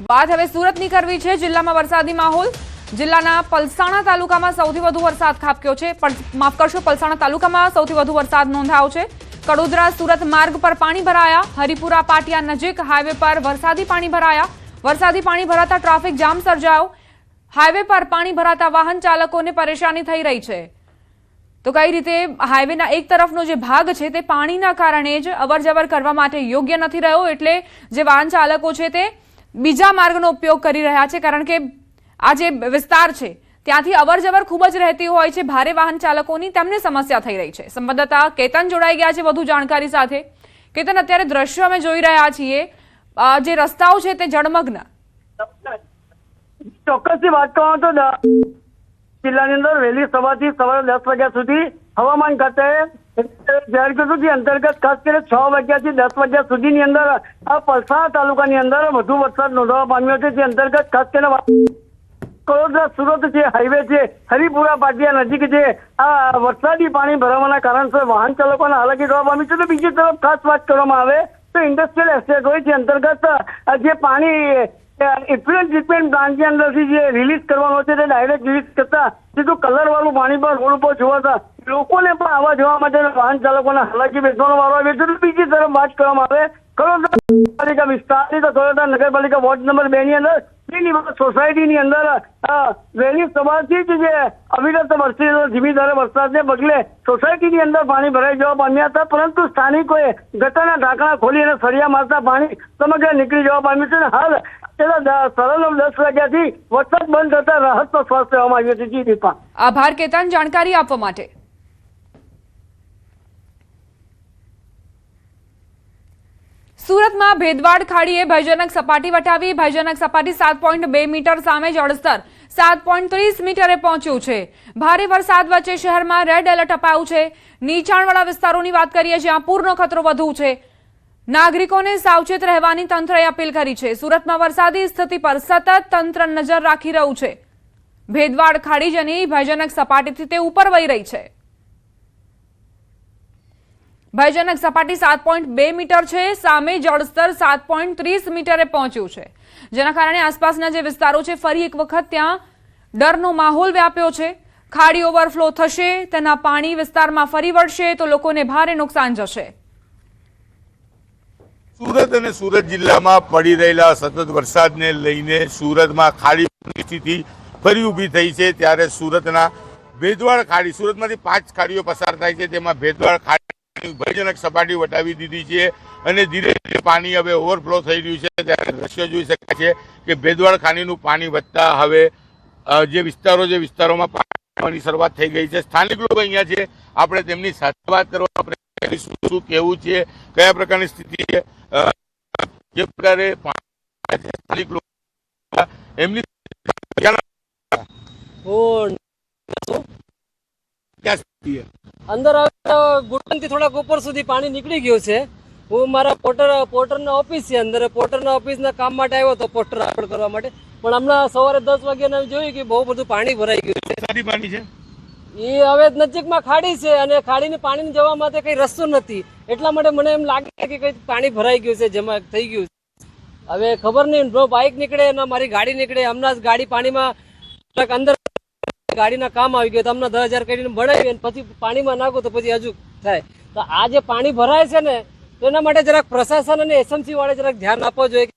વાત હવે સુરતની કરવી છે। જિલ્લામાં વરસાદી માહોલ। જિલ્લાના પલસાણા તાલુકામાં સૌથી વધુ વરસાદ ખાબક્યો છે। માફ કરશો, પલસાણા તાલુકામાં સૌથી વધુ વરસાદ નોંધાયો છે। કડોદરા સુરત માર્ગ પર પાણી ભરાયા। હરિપુરા પાટિયા નજીક હાઈવે પર વરસાદી પાણી ભરાયા। વરસાદી પાણી ભરાતા ટ્રાફિક જામ સર્જાયો। હાઈવે પર પાણી ભરાતા વાહન ચાલકોને પરેશાની થઈ રહી છે। તો કઈ રીતે હાઈવેના એક તરફનો જે ભાગ છે તે પાણીના કારણે જ અવરજવર કરવા માટે યોગ્ય નથી રહ્યો, એટલે જે વાહન ચાલકો છે તે બીજા માર્ગનો ઉપયોગ કરી રહ્યા છે, કારણ કે આ જે વિસ્તાર છે ત્યાંથી અવરજવર ખૂબ જ રહેતી હોય છે ભારે વાહન ચાલકોની, તેમને સમસ્યા થઈ રહી છે। સંવાદદાતા કેતન જોડાઈ ગયા છે વધુ જાણકારી સાથે। કેતન, અત્યારે દ્રશ્યો અમે જોઈ રહ્યા છીએ, જે રસ્તાઓ છે તે જળમગ્ન। ચોક્કસથી વાત કરવામાં તો જિલ્લાની અંદર વહેલી સવારથી સવારે 10 વાગ્યા સુધી હવામાન ખાતાએ જાહેર કર્યું કે અંતર્ગત ખાસ કરીને 6 વાગ્યાથી 10 વાગ્યા સુધીની અંદર આ પલસાણા તાલુકાની અંદર વધુ વરસાદ નોંધવા પામ્યો છે। જે અંતર્ગત ખાસ કરીને કડોદરા સુરત જે હાઈવે છે હરિપુરા પાટિયા નજીક જે આ વરસાદી પાણી ભરાવાના કારણસર વાહન ચાલકોને હાલાકી થવા પામી છે। તો બીજી તરફ ખાસ વાત કરવામાં આવે તો ઇન્ડસ્ટ્રીયલ એસ્ટેટ હોય છે અંતર્ગત જે પાણી ઇફ્લુએન્ટ ટ્રીટમેન્ટ પ્લાન્ટની અંદરથી જે રિલીઝ કરવાનું છે તે ડાયરેક્ટ રિલીઝ કરતા સીધું કલર વાળું પાણી પણ રોડ ઉપર જોવાતા લોકોને પણ આવવા જવા માટે વાહન ચાલકોને હાલાકી વેઠવાનો વારો આવ્યો છે। તો બીજી તરફ વાત કરવામાં આવે કડોદરા નગરપાલિકા વિસ્તારની તો કડોદરા નગરપાલિકા વોર્ડ નંબર 2 ની અંદર સોસાયટીની અંદર વહેલી સવારથી જ જે અવિરત વરસી ધીમી ધારે વરસાદને પગલે સોસાયટીની અંદર પાણી ભરાઈ જવા પામ્યા હતા, પરંતુ સ્થાનિકોએ ગટરના ઢાંકણા ખોલી અને સળિયા મારતા પાણી સમગ્ર નીકળી જવા પામ્યું છે। હાલ સવારના 10 વાગ્યાથી વરસાદ બંધ થતા રાહતનો શ્વાસ લેવામાં આવ્યો છે। જી દીપા, આભાર કેતન જાણકારી આપવા માટે। સુરતમાં ભેદવાડ ખાડીએ ભયજનક સપાટી વટાવી। ભયજનક સપાટી 7.2 મીટર સામે જળસ્તર 7.30 મીટરે પહોંચ્યું છે। ભારે વરસાદ વચ્ચે શહેરમાં રેડ એલર્ટ અપાયું છે। નીચાણવાળા વિસ્તારોની વાત કરીએ જ્યાં પૂરનો ખતરો વધુ છે, નાગરિકોને સાવચેત રહેવાની તંત્રએ અપીલ કરી છે। સુરતમાં વરસાદી સ્થિતિ પર સતત તંત્ર નજર રાખી રહ્યું છે। ભેદવાડ ખાડી જેની ભયજનક સપાટીથી તે ઉપર વહી રહી છે। ભયજનક સપાટી 7.2 મીટર છે, સામે જળસ્તર 7.30 મીટરે પહોંચ્યું છે, જેના કારણે આસપાસના જે વિસ્તારો છે ફરી એક વખત ત્યાં ડરનો માહોલ વ્યાપ્યો છે। ખાડી ઓવરફ્લો થશે, તેના પાણી વિસ્તારમાં ફરી વળશે તો લોકોને ભારે નુકસાન જશે। સુરત અને સુરત જિલ્લામાં પડી રહેલા સતત વરસાદને લઈને સુરતમાં ખાડીની સ્થિતિ ફરી ઊભી થઈ છે। ત્યારે સુરતના ભેદવાડ ખાડી, સુરતમાંથી 5 ખાડીઓ પસાર થાય છે, તેમાં ભેદવાડ ખાડી ભયજનક સપાટી વટાવી દીધી છે અને ધીરે ધીરે પાણી હવે ઓવરફ્લો થઈ રહ્યું છે। ત્યારે દ્રશ્ય જોઈ શકાય છે કે ભેદવાડ ખાડીનું પાણી વધતા હવે જે વિસ્તારોમાં પાણીની શરૂઆત થઈ ગઈ છે। સ્થાનિક લોકો અહીંયા છે, આપણે તેમની સાથે વાત કરવા પ્રયત્ન કરીશું, શું કેવું છે, કયા પ્રકારની સ્થિતિ છે, જે પ્રકારે સ્થાનિક લોકો એમની અંદર ઘૂંટણથી થોડાક ઉપર સુધી પાણી નીકળી ગયું છે। હું મારા પોર્ટરના ઓફિસ છે, અંદર પોર્ટરના ઓફિસના કામ માટે આવ્યો હતો, પોસ્ટર અપલોડ કરવા માટે, પણ હમણાં સવારે 10 વાગ્યાના જોયું કે બહુ બધું પાણી ભરાઈ ગયું છે। પાણી છે એ હવે નજીકમાં ખાડી છે અને ખાડીને પાણી જવા માટે કઈ રસ્તો નથી, એટલા માટે મને એમ લાગે કે કઈ પાણી ભરાઈ ગયું છે, જમા થઈ ગયું છે। હવે ખબર નહીં, બાઇક નીકળે ના મારી ગાડી નીકળે। હમણાં જ ગાડી પાણીમાં અંદર ગાડીના કામ આવી ગયું, હમણાં 10,000 કરીને બનાવી પછી પાણીમાં નાખો તો પછી હજુ થાય। તો આ જે પાણી ભરાય છે ને, તો એના માટે જરાક પ્રશાસન અને એસએમસી વાળે જરાક ધ્યાન આપવું જોઈએ કે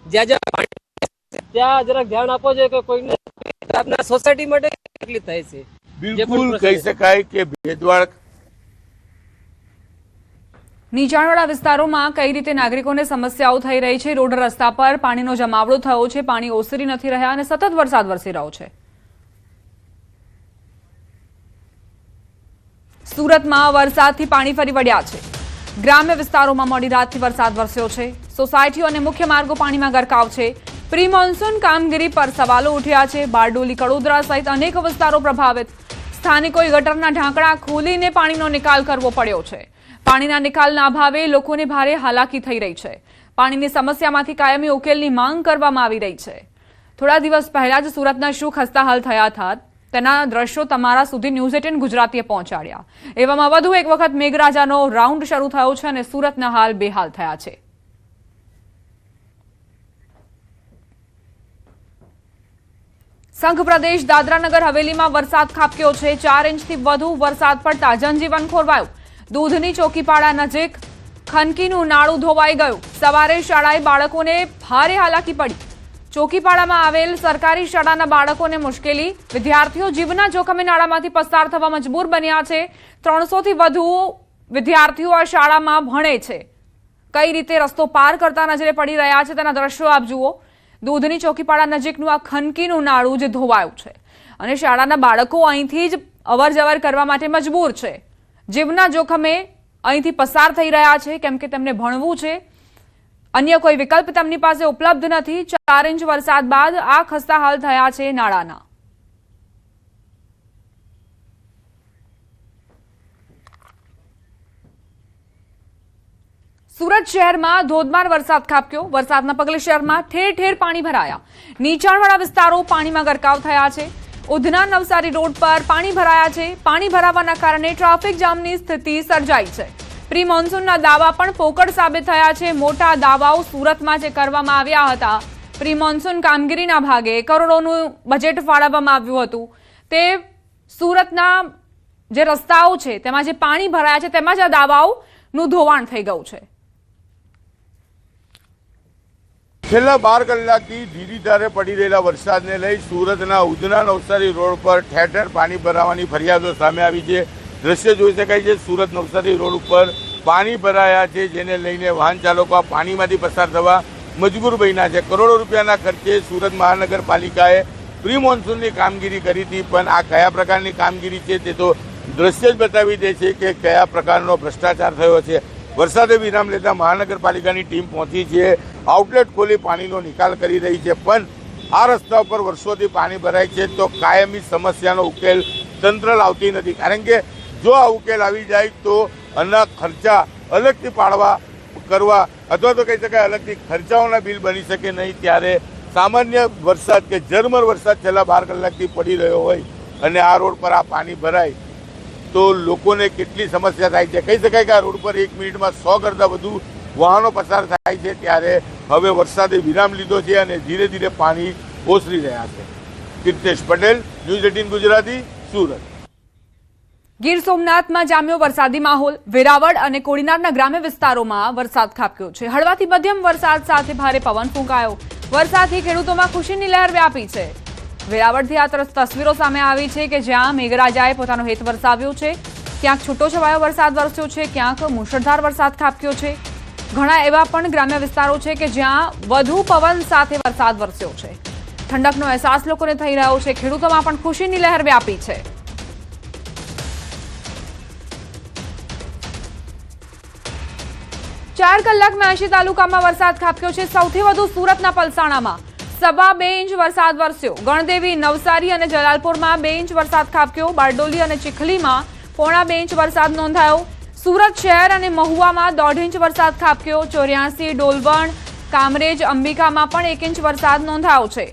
જ્યાં જ્યાં પાણી ત્યાં જરાક ધ્યાન આપવું જોઈએ કે કોઈને આપણા સોસાયટી માટે તકલીફ થાય છે। બિલકુલ કહી શકાય કે ભેદવાડ નીચાણવાળા વિસ્તારોમાં કઈ રીતે નાગરિકોને સમસ્યાઓ થઈ રહી છે। રોડ રસ્તા પર પાણીનો જમાવડો થયો છે, પાણી ઓસરી નથી રહ્યા અને સતત વરસાદ વરસી રહ્યો છે। સુરતમાં વરસાદથી પાણી ફરી વળ્યા છે। ગ્રામ્ય વિસ્તારોમાં મોડી રાતથી વરસાદ વરસ્યો છે। સોસાયટીઓ અને મુખ્ય માર્ગો પાણીમાં ગરકાવ છે। પ્રી મોન્સૂન કામગીરી પર સવાલો ઉઠ્યા છે। બારડોલી, કડોદરા સહિત અનેક વિસ્તારો પ્રભાવિત। સ્થાનિકોએ ગટરના ઢાંકણા ખોલીને પાણીનો નિકાલ કરવો પડ્યો છે। પાણીના નિકાલના અભાવે લોકોને ભારે હાલાકી થઈ રહી છે। પાણીની સમસ્યામાંથી કાયમી ઉકેલની માંગ કરવામાં આવી રહી છે। થોડા દિવસ પહેલા જ સુરતના શું ખસ્તા હાલ થયા હતા તેના દ્રશ્યો તમારા સુધી ન્યૂઝ 18 ગુજરાતીએ પહોંચાડ્યા। એવામાં વધુ એક વખત મેઘરાજાનો રાઉન્ડ શરૂ થયો છે અને સુરતના હાલ બેહાલ થયા છે। સંઘ પ્રદેશ દાદરાનગર હવેલીમાં વરસાદ ખાબક્યો છે। 4 ઇંચથી વધુ વરસાદ પડતા જનજીવન ખોરવાયું। દૂધની ચોકીપાડા નજીક ખનકીનું નાળું ધોવાઈ ગયું। સવારે શાળાએ બાળકોને ભારે હાલાકી પડી। ચોકીપાડામાં આવેલ સરકારી શાળાના બાળકોને મુશ્કેલી। વિદ્યાર્થીઓ જીવના જોખમે નાળામાંથી પસાર થવા મજબૂર બન્યા છે। 300 થી વધુ વિદ્યાર્થીઓ આ શાળામાં ભણે છે। કઈ રીતે રસ્તો પાર કરતા નજરે પડી રહ્યા છે તેના દ્રશ્યો આપ જુઓ। દૂધની ચોકીપાડા નજીકનું આ ખનકીનું નાળું જે ધોવાયું છે અને શાળાના બાળકો અહીંથી જ અવરજવર કરવા માટે મજબૂર છે। જીવના જોખમે અહીંથી પસાર થઈ રહ્યા છે કેમ કે તેમને ભણવું છે। અન્ય કોઈ વિકલ્પ તેમની પાસે ઉપલબ્ધ નથી। 4 ઇંચ વરસાદ બાદ આ ખસ્તા હાલ થયા છે નાળાના। સુરત શહેરમાં ધોધમાર વરસાદ ખાબક્યો। વરસાદના પગલે શહેરમાં ઠેર ઠેર પાણી ભરાયા। નીચાણવાળા વિસ્તારો પાણીમાં ગરકાવ થયા છે। ઉધના નવસારી રોડ પર પાણી ભરાયા છે। પાણી ભરાવાના કારણે ટ્રાફિક જામની સ્થિતિ સર્જાઈ છે। પ્રી મોન્સૂનના દાવા પણ પોકળ સાબિત થયા છે। મોટા દાવાઓ સુરતમાં જે કરવામાં આવ્યા હતા પ્રી મોન્સૂન કામગીરીના ભાગે કરોડોનું બજેટ ફાળવવામાં આવ્યું હતું તે સુરતના જે રસ્તાઓ છે તેમાં જે પાણી ભરાયા છે તેમાં જ આ દાવાઓનું ધોવાણ થઈ ગયું છે। છેલ્લા 12 કલાકથી ધીરીધારે પડી રહેલા વરસાદને લઈ સુરતના ઉધના નવસારી રોડ પર ઠેર ઠેર પાણી ભરાવાની ફરિયાદો સામે આવી છે। દ્રશ્ય જોઈ શકાય છે। સુરત નવસારી રોડ ઉપર પાણી ભરાયા છે જેને લઈને વાહન ચાલકો પાણીમાંથી પસાર થવા મજબૂર બન્યા છે। કરોડો રૂપિયાના ખર્ચે સુરત મહાનગરપાલિકાએ પ્રી મોન્સૂનની કામગીરી કરી હતી પણ આ કયા પ્રકારની કામગીરી છે તે તો દ્રશ્ય જ બતાવી દે છે કે કયા પ્રકારનો ભ્રષ્ટાચાર થયો છે। વરસાદે વિરામ લેતા મહાનગરપાલિકાની ટીમ પહોંચી છે। આઉટલેટ ખોલી પાણીનો નિકાલ કરી રહી છે પણ આ રસ્તા ઉપર વર્ષોથી પાણી ભરાય છે તો કાયમી સમસ્યાનો ઉકેલ તંત્ર લાવતી નથી કારણ કે જો આ ઉકેલ આવી જાય તો આના ખર્ચા અલગથી કરવા અથવા તો કહી શકાય અલગથી ખર્ચાઓના બિલ બની શકે નહીં। ત્યારે સામાન્ય વરસાદ કે ઝરમર વરસાદ છેલ્લા 12 કલાકથી પડી રહ્યો હોય અને આ રોડ પર આ પાણી ભરાય તો લોકોને કેટલી સમસ્યા થાય છે। કહી શકાય કે આ રોડ પર 1 મિનિટમાં 100 કરતાં વધુ વાહનો પસાર થાય છે। ત્યારે હવે વરસાદે વિરામ લીધો છે અને ધીરે ધીરે પાણી ઓસરી રહ્યા છે। કીર્તેશ પટેલ, ન્યૂઝ 18 ગુજરાતી, સુરત। ગીર સોમનાથમાં જામ્યો વરસાદી માહોલ। વેરાવળ અને કોડીનારના ગ્રામ્ય વિસ્તારોમાં વરસાદ ખાબક્યો છે। હળવાથી મધ્યમ વરસાદ સાથે ભારે પવન ફૂંકાયો। વરસાદથી ખેડૂતોમાં ખુશીની લહેર વ્યાપી છે। વેરાવળથી આ તસવીરો સામે આવી છે કે જ્યાં મેઘરાજાએ પોતાનો હેત વરસાવ્યો છે। ક્યાંક છૂટો છવાયો વરસાદ વરસ્યો છે, ક્યાંક મુશળધાર વરસાદ ખાબક્યો છે। ઘણા એવા પણ ગ્રામ્ય વિસ્તારો છે કે જ્યાં વધુ પવન સાથે વરસાદ વરસ્યો છે। ઠંડકનો અહેસાસ લોકોને થઈ રહ્યો છે। ખેડૂતોમાં પણ ખુશીની લહેર વ્યાપી છે। ચાર કલાકમાં 80 તાલુકામાં વરસાદ ખાબક્યો છે। સૌથી વધુ સુરતના પલસાણામાં 2.25 ઇંચ વરસાદ વરસ્યો। ગણદેવી, નવસારી અને જલાલપુરમાં 2 ઇંચ વરસાદ ખાબક્યો। બારડોલી અને ચીખલીમાં 1.25 ઇંચ વરસાદ નોંધાયો। સુરત શહેર અને મહુવામાં 1.5 ઇંચ વરસાદ ખાબક્યો। 84, ડોલવણ, કામરેજ, અંબિકામાં પણ 1 ઇંચ વરસાદ નોંધાયો છે।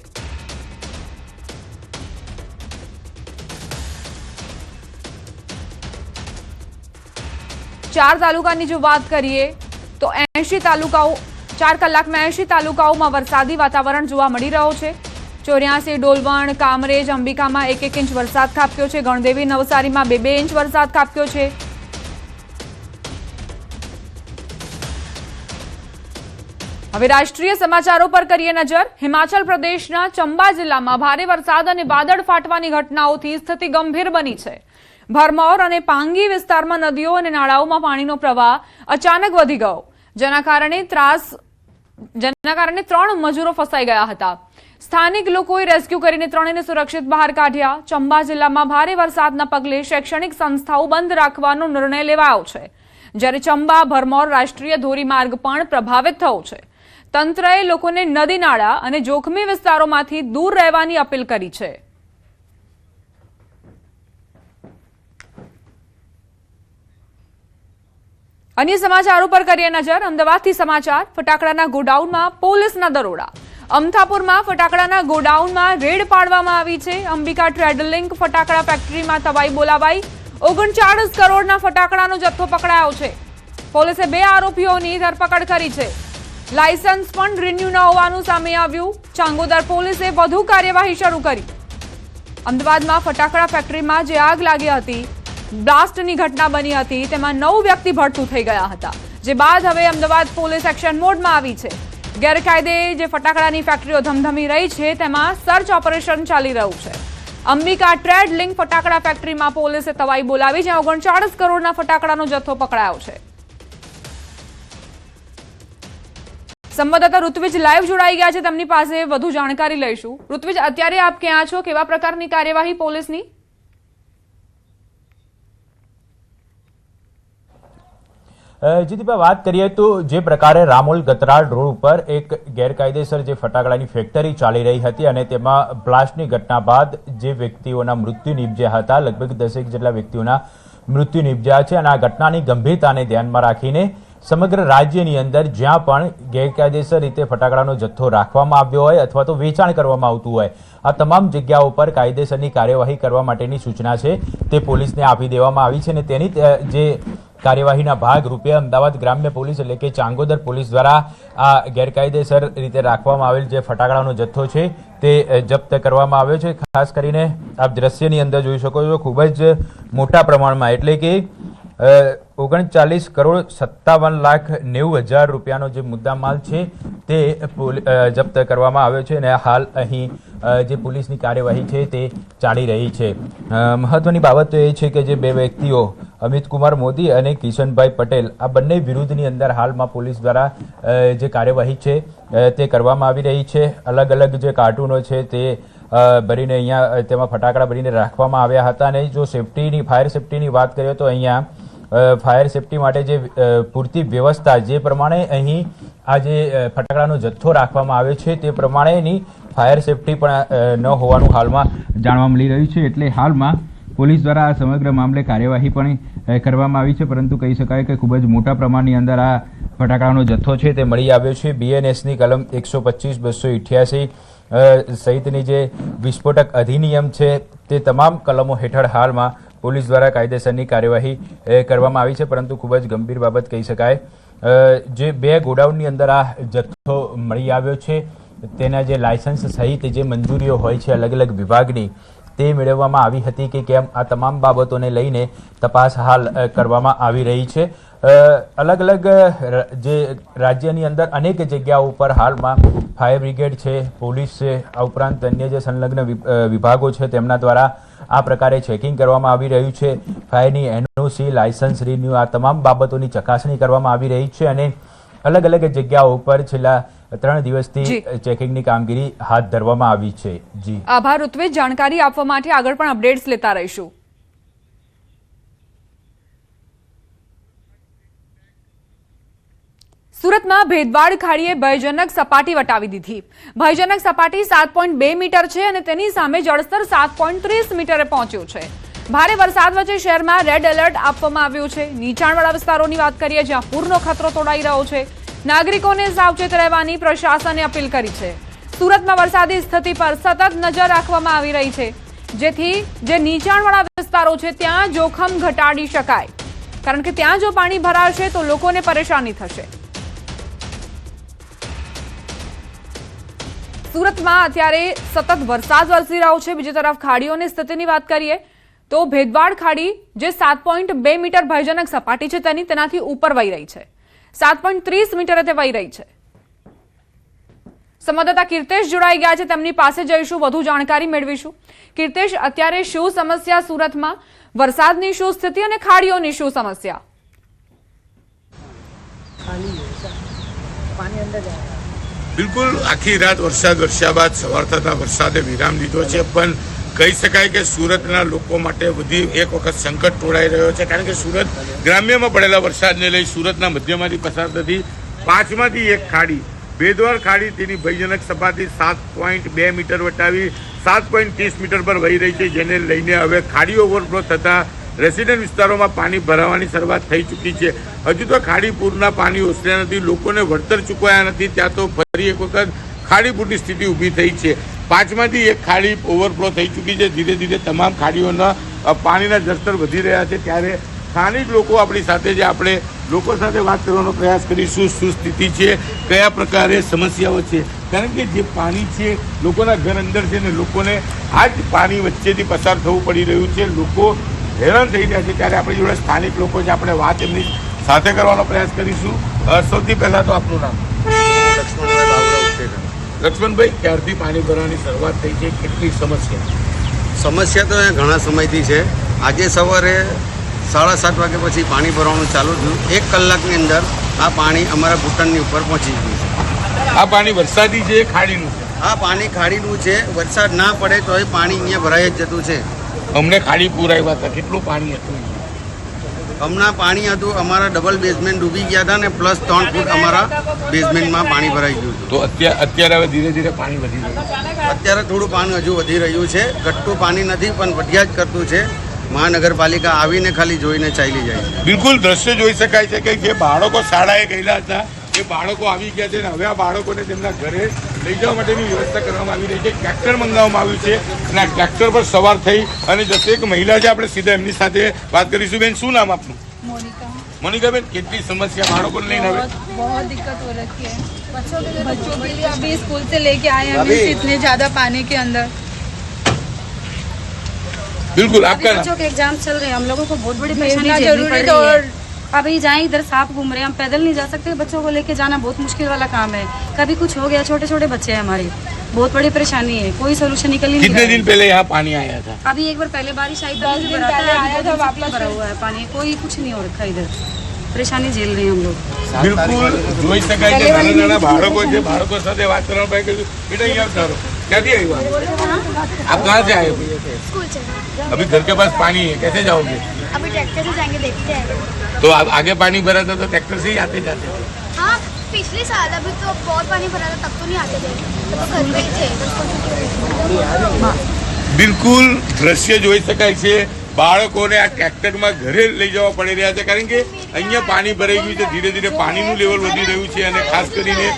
ચાર તાલુકાની જો વાત કરીએ તો 80 તાલુકાઓ 4 કલાકમાં 80 તાલુકાઓમાં વરસાદી વાતાવરણ જોવા મળી રહ્યો છે। 84, ડોલવણ, કામરેજ, અંબિકામાં 1 ઇંચ વરસાદ ખાબક્યો છે। ગણદેવી, નવસારીમાં 2 ઇંચ વરસાદ ખાબક્યો છે। હવે રાષ્ટ્રીય સમાચારો પર કરીએ નજર। હિમાચલ પ્રદેશના ચંબા જિલ્લામાં ભારે વરસાદ અને વાદળ ફાટવાની ઘટનાઓથી સ્થિતિ ગંભીર બની છે। ભરમૌર અને પાંગી વિસ્તારમાં નદીઓ અને નાળાઓમાં પાણીનો પ્રવાહ અચાનક વધી ગયો જેના કારણે 3 મજૂરો ફસાઈ ગયા હતા। સ્થાનિક લોકોએ રેસ્ક્યુ કરીને 3ને સુરક્ષિત બહાર કાઢ્યા। ચંબા જિલ્લામાં ભારે વરસાદના પગલે શૈક્ષણિક સંસ્થાઓ બંધ રાખવાનો નિર્ણય લેવાયો છે જ્યારે ચંબા ભરમૌર રાષ્ટ્રીય ધોરીમાર્ગ પણ પ્રભાવિત થયો છે। તંત્રએ લોકોને નદી નાળા અને જોખમી વિસ્તારોમાંથી દૂર રહેવાની અપીલ કરી છે। અન્ય સમાચારો પર કરીએ નજર। અમદાવાદથી સમાચાર। ફટાકડાના ગોડાઉનમાં પોલીસના દરોડા। અમથાપુરમાં ફટાકડાના ગોડાઉનમાં રેડ પાડવામાં આવી છે। અંબિકા ટ્રેડલિંક ફટાકડા ફેક્ટરીમાં તવાઈ બોલાવાઈ। 39 કરોડના ફટાકડાનો જથ્થો પકડાયો છે। પોલીસે 2 આરોપીઓની ધરપકડ કરી છે। લાયસન્સ પણ રિન્યુ ન હોવાનું સામે આવ્યું। ચાંગોદર પોલીસે વધુ કાર્યવાહી શરૂ કરી। અમદાવાદમાં ફટાકડા ફેક્ટરીમાં જે આગ લાગી હતી, બ્લાસ્ટની ઘટના બની હતી, તેમાં 9 વ્યક્તિ ભડતું થઈ ગયા હતા, જે બાદ હવે અમદાવાદ પોલીસ એક્શન મોડમાં આવી છે. ગેરકાયદે જે ફટાકડાની ફેક્ટરીઓ ધમધમી રહી છે તેમાં સર્ચ ઓપરેશન ચાલી રહ્યું છે. અંબિકા ટ્રેડ લિંક ફટાકડા ફેક્ટરીમાં પોલીસે તવાઈ બોલાવી, જ્યાં 39 કરોડના ફટાકડાનો જથ્થો પકડાયો છે. સંવાદદાતા ઋત્વિજ લાઈવ જોડાઈ ગયા છે, તેમની પાસે વધુ જાણકારી લઈશું. ઋત્વિજ, અત્યારે આપ ક્યાં છો? કેવા પ્રકારની કાર્યવાહી પોલીસની? જીતીભાઈ, વાત કરીએ તો જે પ્રકારે રામોલ ગતરાળ રોડ ઉપર એક ગેરકાયદેસર જે ફટાકડાની ફેક્ટરી ચાલી રહી હતી અને તેમાં બ્લાસ્ટની ઘટના બાદ જે વ્યક્તિઓના મૃત્યુ નિપજ્યા હતા, લગભગ 10 જેટલા વ્યક્તિઓના મૃત્યુ નિપજ્યા છે. અને આ ઘટનાની ગંભીરતાને ધ્યાનમાં રાખીને સમગ્ર રાજ્યની અંદર જ્યાં પણ ગેરકાયદેસર રીતે ફટાકડાનો જથ્થો રાખવામાં આવ્યો હોય અથવા તો વેચાણ કરવામાં આવતું હોય, આ તમામ જગ્યાઓ પર કાયદેસરની કાર્યવાહી કરવા માટેની સૂચના છે તે પોલીસને આપી દેવામાં આવી છે. અને તેની જે કાર્યવાહીના ભાગરૂપે અમદાવાદ ગ્રામ્ય પોલીસ એટલે કે ચાંગોદર પોલીસ દ્વારા આ ગેરકાયદેસર રીતે રાખવામાં આવેલ જે ફટાકડાનો જથ્થો છે તે જપ્ત કરવામાં આવ્યો છે. ખાસ કરીને આપ દ્રશ્યની અંદર જોઈ શકો છો, ખૂબ જ મોટા પ્રમાણમાં એટલે કે 39 કરોડ 57,90,000 રૂપિયાનો જે મુદ્દામાલ છે તે જપ્ત કરવામાં આવ્યો છે. અને હાલ અહીં જે પોલીસની કાર્યવાહી છે તે ચાલી રહી છે. મહત્વની બાબત તો એ છે કે જે 2 વ્યક્તિઓ અમિત કુમાર મોદી અને કિશનભાઈ પટેલ, આ બંને વિરુદ્ધની અંદર હાલમાં પોલીસ દ્વારા જે કાર્યવાહી છે તે કરવામાં આવી રહી છે. અલગ અલગ જે કાર્ટૂનો છે તે ભરીને અહીંયા તેમાં ફટાકડા ભરીને રાખવામાં આવ્યા હતા. અને જો ફાયર સેફ્ટીની વાત કરીએ તો અહીંયા ફાયર સેફ્ટી માટે જે પૂરતી વ્યવસ્થા જે પ્રમાણે અહીં આ જે ફટાકડાનો જથ્થો રાખવામાં આવ્યો છે તે પ્રમાણેની ફાયર સેફ્ટી પણ ન હોવાનું હાલમાં જાણવા મળી રહ્યું છે. એટલે હાલમાં પોલીસ દ્વારા આ સમગ્ર મામલે કાર્યવાહી પણ કરવામાં આવી છે. પરંતુ કહી શકાય કે ખૂબ જ મોટા પ્રમાણની અંદર આ ફટાકડાનો જથ્થો છે તે મળી આવ્યો છે. BNSની કલમ 125, 288 સહિતની જે વિસ્ફોટક અધિનિયમ છે તે તમામ કલમો હેઠળ હાલમાં પોલીસ દ્વારા કાયદેસરની કાર્યવાહી કરવામાં આવી છે. પરંતુ ખૂબ જ ગંભીર બાબત કહી શકાય, જે 2 ગોડાઉનની અંદર આ જથ્થો મળી આવ્યો છે તેના જે લાયસન્સ સહિત જે મંજૂરીઓ હોય છે અલગ અલગ વિભાગની તે મેળવવામાં આવી હતી કે કેમ, આ તમામ બાબતોને લઈને તપાસ હાલ કરવામાં આવી રહી છે. અલગ અલગ જે રાજ્યની અંદર અનેક જગ્યાઓ ઉપર હાલમાં ફાયર બ્રિગેડ છે, પોલીસ છે, આ ઉપરાંત અન્ય જે સંલગ્ન વિભાગો છે તેમના દ્વારા આ પ્રકારે ચેકિંગ કરવામાં આવી રહ્યું છે. ફાયરની NOC, લાયસન્સ રિન્યુ, આ તમામ બાબતોની ચકાસણી કરવામાં આવી રહી છે. અને અલગ અલગ જગ્યાઓ ઉપર છેલ્લા 3 દિવસથી ચેકિંગની કામગીરી હાથ ધરવામાં આવી છે. જી આભાર ઋત્વિજ, જાણકારી આપવા માટે. આગળ પણ અપડેટ્સ લેતા રહીશું. સુરતમાં ભેદવાડ ખાડીએ ભયજનક સપાટી વટાવી દીધી. ભયજનક સપાટી 7.2 મીટર છે અને તેની સામે જળસ્તર 7.30 મીટરે પહોંચ્યું છે. ભારે વરસાદ વચ્ચે શહેરમાં રેડ એલર્ટ આપવામાં આવ્યું છે. નીચાણવાળા વિસ્તારોની વાત કરીએ જ્યાં પૂરનો ખતરો તોડાઈ રહ્યો છે. નાગરિકોને સાવચેત રહેવાની પ્રશાસને અપીલ કરી છે. સુરતમાં વરસાદી સ્થિતિ પર સતત નજર રાખવામાં આવી રહી છે, જેથી જે નીચાણવાળા વિસ્તારો છે ત્યાં જોખમ ઘટાડી શકાય, કારણ કે ત્યાં જો પાણી ભરાશે તો લોકોને પરેશાની થશે. સુરતમાં અત્યારે સતત વરસાદ વરસી રહ્યો છે. બીજી તરફ ખાડીઓની સ્થિતિની વાત કરીએ તો ભેદવાડ ખાડી જે 7.2 મીટર ભયજનક સપાટી છે તેનાથી ઉપર વહી રહી છે. 7.30 મીટરે તે વહી રહી છે. સંવાદદાતા કીર્તેશ જોડાઈ ગયા છે, તેમની પાસે જઈશું, વધુ જાણકારી મેળવીશું. કીર્તેશ, અત્યારે શું સમસ્યા સુરતમાં? વરસાદની શું સ્થિતિ અને ખાડીઓની શું સમસ્યા? બિલકુલ આખી રાત વરસાદ વરસ્યા બાદ સવાર થતા વરસાદે વિરામ લીધો છે, પણ કહી શકાય કે સુરતના લોકો માટે બધી એક વખત સંકટ તોડાઈ રહ્યો છે. કારણ કે સુરત ગ્રામ્યમાં પડેલા વરસાદને લઈ સુરતના મધ્યમાંથી પસાર થતી 5માંથી એક ખાડી ભેદવાડ ખાડી તેની ભયજનક સપાટી 7.2 મીટર વટાવી 7.30 મીટર પર વહી રહી છે, જેને લઈને હવે ખાડી ઓવરફ્લો થતા રેસિડેન્ટ વિસ્તારોમાં પાણી ભરાવાની શરૂઆત થઈ ચૂકી છે. હજુ તો ખાડીપુરના પાણી ઓસર્યા નથી, લોકોને વળતર ચૂકવાયા નથી, ત્યાં તો ફરી એક વખત ખાડીપુરની સ્થિતિ ઊભી થઈ છે. 5માંથી એક ખાડી ઓવરફ્લો થઈ ચૂકી છે. ધીરે ધીરે તમામ ખાડીઓના પાણીના જળસ્તર વધી રહ્યા છે. ત્યારે સ્થાનિક લોકો આપણી સાથે જે આપણે લોકો સાથે વાત કરવાનો પ્રયાસ કરીશું, શું સ્થિતિ છે, કયા પ્રકારે સમસ્યાઓ છે. કારણ કે જે પાણી છે લોકોના ઘર અંદર છે ને લોકોને આ જ પાણી વચ્ચેથી પસાર થવું પડી રહ્યું છે. લોકો હેરાન થઈ રહ્યા છે. ત્યારે આપણી જોડે સ્થાનિક લોકો છે, આપણે વાત એમની સાથે કરવાનો પ્રયાસ કરીશું. સૌથી પહેલા તો આપનું નામ? લક્ષ્મણભાઈ, ક્યારથી પાણી ભરવાની શરૂઆત થઈ છે? કેટલી સમસ્યા તો અહીંયા ઘણા સમયથી છે. આજે સવારે 7:30 વાગ્યા પછી પાણી ભરવાનું ચાલુ થયું. 1 કલાકની અંદર આ પાણી અમારા ઘૂંટણની ઉપર પહોંચી ગયું છે. આ પાણી વરસાદી છે, ખાડીનું છે? આ પાણી ખાડીનું છે. વરસાદ ના પડે તો એ પાણી અહીંયા ભરાઈ જ જતું છે. અમને ખાડી પુરાવ્યા હતા, કેટલું પાણી હતું? હમણાં પાણી હતું, અમારા ડબલ બેઝમેન્ટ ડૂબી ગયા હતા ને પ્લસ 3 ફૂટ અમારા બેઝમેન્ટમાં પાણી ભરાઈ ગયું હતું. તો અત્યારે હવે ધીરે ધીરે પાણી વધી રહ્યું છે. અત્યારે થોડું પાણી હજુ વધી રહ્યું છે. ઘટતું પાણી નથી પણ વધ્યા જ કરતું છે. મહાનગરપાલિકા આવીને ખાલી જોઈને ચાલી જાય છે. બિલકુલ દ્રશ્ય જોઈ શકાય છે કે જે બાળકો શાળાએ ગયેલા હતા એ બાળકો આવી ગયા છે અને હવે આ બાળકોને તેમના ઘરે લઈ જવા માટેની વ્યવસ્થા કરવામાં આવી રહી છે. ટ્રેક્ટર મંગાવવામાં આવ્યું છે અને આ ટ્રેક્ટર પર સવાર થઈ અને જશે એક મહિલા છે, આપણે સીધા એમની સાથે વાત કરીશું. બેન, શું નામ આપનું? मोनिका बेन, कितनी समस्या बाड़ों को लेना है? बहुत दिक्कत हो रखी है बच्चों के लिए। अभी स्कूल से लेके आए हैं हम इतने ज्यादा पानी के अंदर। बिल्कुल, आपका बच्चों के एग्जाम चल रहे हैं, हम लोगों को बहुत बड़ी भेजना परेशानी जरूरी जरूरी तो और अभी जाएं इधर सांप घूम रहे हैं, हम पैदल नहीं जा सकते, बच्चों को लेके जाना बहुत मुश्किल वाला काम है। कभी कुछ हो गया, छोटे छोटे बच्चे हैं हमारे, बहुत बड़ी परेशानी है, कोई सोल्यूशन निकल ही नहीं कितने रहा है। दिन पहले यहाँ पानी आया था? अभी एक बार पहले बारिश आई 10 दिन पहले आया था, वापस भरा हुआ है पानी, कोई कुछ नहीं हो रखा इधर, परेशानी झेल रहे हैं हम लोग। બિલકુલ જોઈ શકાય કે નાના નાના બાળકો છે, બાળકો સાથે વાત કરવા ପାଇଁ કહ્યું બેટા અહીંયા ઉતારો. ક્યાંથી આવ્યા આપ? कहाँ से आए हो? स्कूल से। अभी घर के पास पानी है, कैसे जाओगे? अभी ट्रैक्टर से जाएंगे, देखते हैं। तो आगे पानी भरा था तो ट्रैक्टर से ही आते जाते थे? हाँ, पिछले साल अभी तो बहुत पानी भरा था, तब तो नहीं आते थे, तब तो घर में ही थे, બિલકુલ દ્રશ્ય જોઈ શકાય છે. બાળકોને આ ટ્રેક્ટરમાં ઘરે લઈ જવા પડી રહ્યા છે કારણ કે અહીંયા પાણી ભરાઈ ગયું છે. ધીરે ધીરે પાણીનું લેવલ વધી રહ્યું છે અને ખાસ કરીને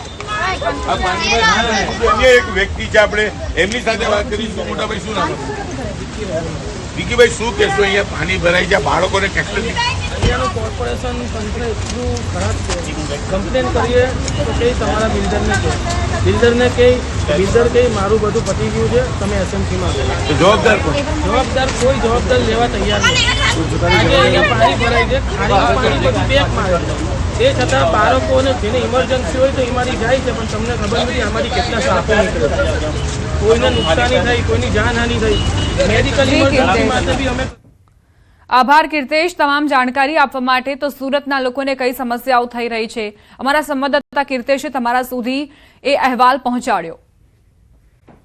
આ પાણીમાં અન્ય એક વ્યક્તિ છે, આપણે એમની સાથે વાત કરીશું. મોટા ભાઈ, શું નામ? વિકીભાઈ, શું કહેશો? અહીંયા પાણી ભરાઈ છે, બાળકોને ટ્રેક્ટર અહીંયાનું કોર્પોરેશન તંત્ર એટલું ખરાબ છે. કમ્પ્લેન કરીએ તો કે તમારા બિલ્ડરને કહે, બિલ્ડરને કહે, બિલ્ડર કહે મારું બધું પતી ગયું છે, તમે એસએમસીમાં જવાબદાર કોણ? જવાબદાર કોઈ જવાબદાર લેવા તૈયાર નથી. આજે અહીંયા પાણી ભરાય છે, ખાડીનું પાણી બધું પેક મારે છે. એ છતાં બાળકોને જેને ઇમરજન્સી હોય તો અમારી જાય છે, પણ તમને ખબર નથી અમારી કેટલા સાપો નીકળે છે. કોઈને નુકસાની થઈ, કોઈની જાનહાની થઈ, મેડિકલ ઇમરજન્સી માટે બી અમે આભાર કીર્તેશ, તમામ જાણકારી આપવા માટે. તો સુરતના લોકોને કઈ સમસ્યાઓ થઈ રહી છે, અમારા સંવાદદાતા કીર્તેશે તમારા સુધી એ અહેવાલ પહોંચાડ્યો.